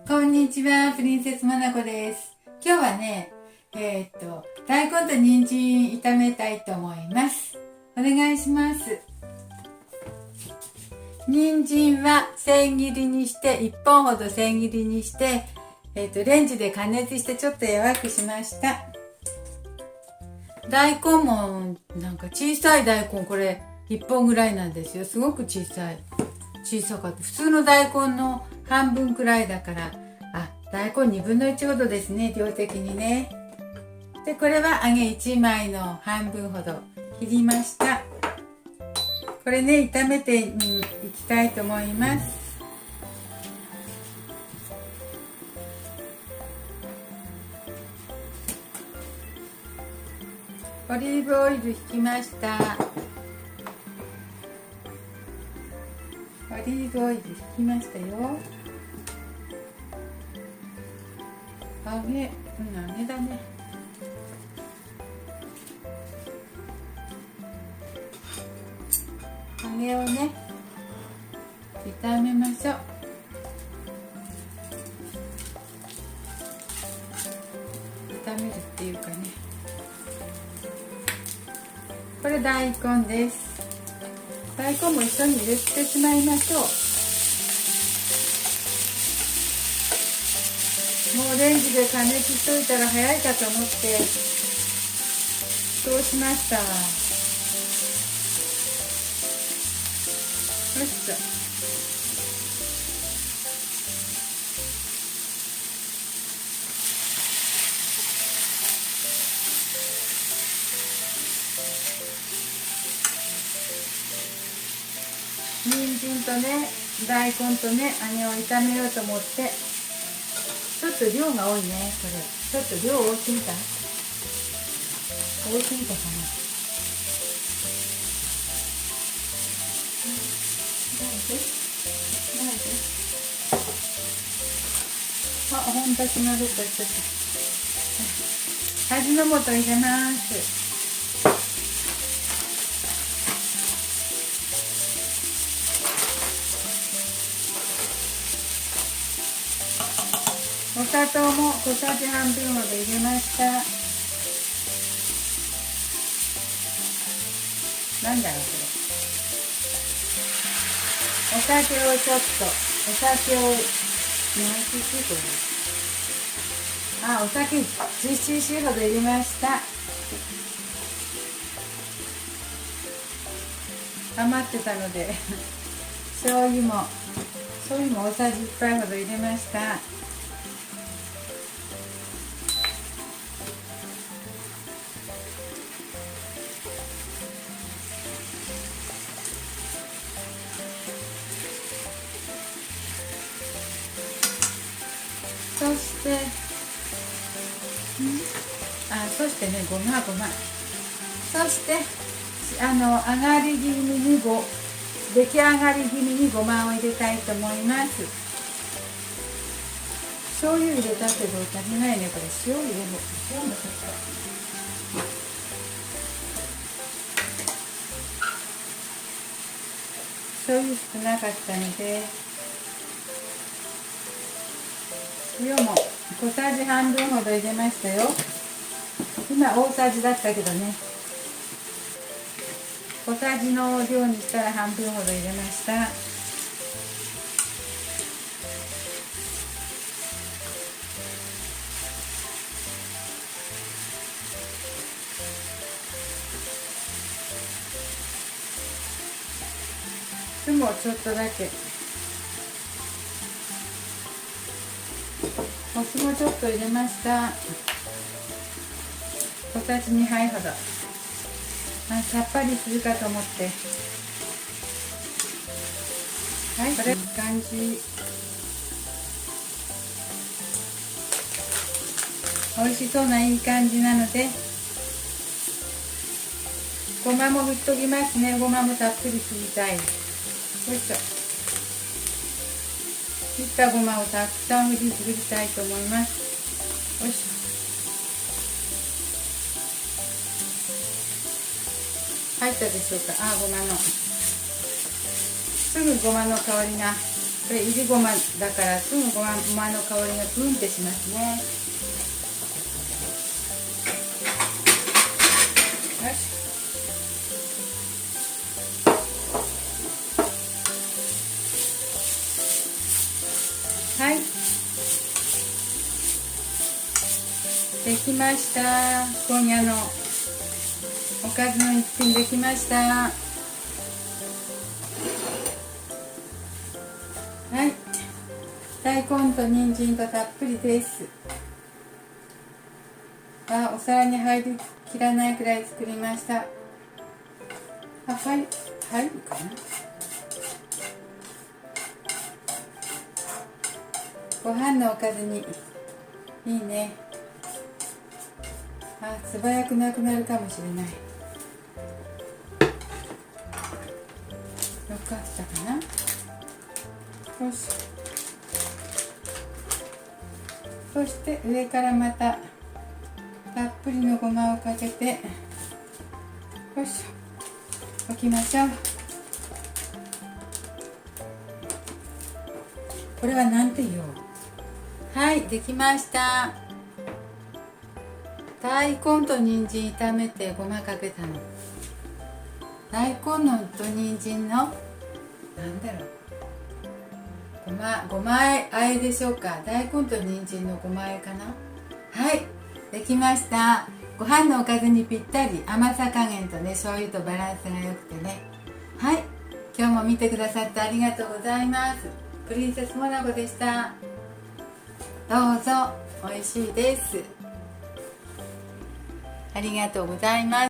こんにちは、プリンセスまなこです。今日はね、大根と人参炒めたいと思います。お願いします。人参は千切りにして、1本ほど千切りにして、レンジで加熱してちょっと柔らかくしました。大根もなんか小さい大根、これ1本ぐらいなんですよ。すごく小さかった。普通の大根の半分くらいだから、大根1/2ほどですね、量的にね。で、これは揚げ1枚の半分ほど切りました。これね、炒めていきたいと思います。オリーブオイル引きました。オリーブオイル引きましたよ。揚げだね。揚げをね、炒めましょう。炒めるっていうかね、これ大根です。大根も一緒に入れてしまいましょう。もうレンジで加熱しといたら早いかと思ってそうしました。よいしょ。人参とね、大根とね、揚げを炒めようと思って、ちょっと量が多いね、これ。ちょっと量多すぎた？多すぎたかな。ほんとしまるとちょっと。味の素入れます。お砂糖も小さじ半分ほど入れました。なんだろうこれ。お酒をちょっと、お酒を何 cc これ。お酒 10cc ほど入れました。余ってたので醤油も大さじ1杯ほど入れました。そしてね、ごま。そして出来上がり気味にごまを入れたいと思います。醤油入れたけど足りないね、これ。塩もちょっと。醤油少なかったので、塩も小さじ半分ほど入れましたよ。今大さじだったけどね、小さじの量にしたら半分ほど入れました。酢もちょっとだけ、お酢もちょっと入れました。小さじ2杯ほど。さっぱりするかと思って。はい、これいい感じ。美味しそうないい感じなので、ごまも振っときますね。ごまもたっぷりすぎたい。よいしょ。切ったごまをたくさん振りたいと思います。よいしょ。入ったでしょうか。すぐごまの香りがこれいりごまだからすぐごまの香りがプンってしますね。よし。はい、できました。今夜のおかずの一品できました。はい、大根と人参とたっぷりです。お皿に入りきらないくらい作りました。はい、入るかな。ご飯のおかずにいいね。素早くなくなるかもしれない。よかったかな。よし。そして上からまたたっぷりのごまをかけて、よいしょ、置きましょう。これはなんて言おう。はい、できました。大根と人参炒めてごまかけたの。大根のと人参のなんだろう、ごまあえでしょうか。大根と人参のごまあえかな。はい、できました。ご飯のおかずにぴったり、甘さ加減とね、醤油とバランスが良くてね。はい、今日も見てくださってありがとうございます。プリンセスモナコでした。どうぞ。美味しいです。ありがとうございます。